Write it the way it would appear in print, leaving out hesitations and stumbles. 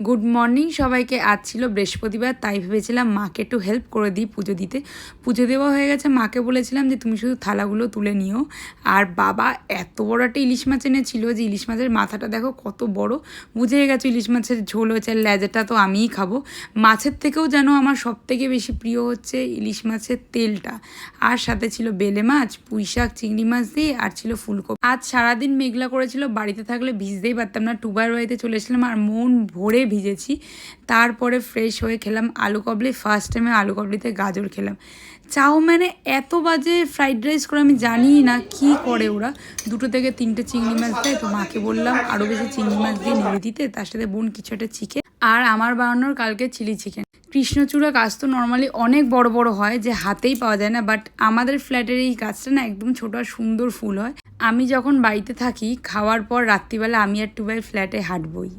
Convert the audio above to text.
Good morning সবাইকে। আজ ছিল বৃহস্পতিবার, তাই ভেবেছিলাম মাকে একটু হেল্প করে দিই পুজো দিতে। পুজো দেওয়া হয়ে গেছে, মাকে বলেছিলাম যে তুমি শুধু থালাগুলো তুলে নিও। আর বাবা এত বড় একটা ইলিশ মাছ এনেছিল যে ইলিশ মাছের মাথাটা দেখো কত বড়। বুঝে গেছো ইলিশ মাছের ঝোল হয়েছে, লেজাটা তো আমিই খাবো। মাছের থেকেও যেন আমার সব থেকে বেশি প্রিয় হচ্ছে ইলিশ মাছের তেলটা। আর সাথে ছিল বেলে মাছ, পুঁই শাক, চিংড়ি মাছ দিয়ে, আর ছিল ফুলকপি। আজ সারাদিন মেঘলা করেছিল, বাড়িতে থাকলে ভিজতেই পারতাম না। টুবার বাড়িতে চলে এসেছিলাম আর মন ভরে ভিজেছি। তারপরে ফ্রেশ হয়ে খেলাম আলু কাবলি। ফার্স্ট টাইমে আলু কাবলিতে গাজর খেলাম। চাউমিনে এত বাজে ফ্রাইড রাইস করে, আমি জানি না কি করে ওরা। 2 থেকে 3টে চিংড়ি মাছ দেয়, তো মাকে বললাম আরও বেশি চিংড়ি মাছ দিয়ে নেড়ে দিতে, তার সাথে বোন কিছু একটা চিকেন, আর আমার বানানোর কালকে চিলি চিকেন। কৃষ্ণচূড়া গাছ তো নর্মালি অনেক বড় বড় হয়, যে হাতেই পাওয়া যায় না, বাট আমাদের ফ্ল্যাটের এই গাছটা না একদম ছোটো আর সুন্দর ফুল হয়। আমি যখন বাড়িতে থাকি খাওয়ার পর রাত্রিবেলা আমি আর টুবাই ফ্ল্যাটে হাঁটবই।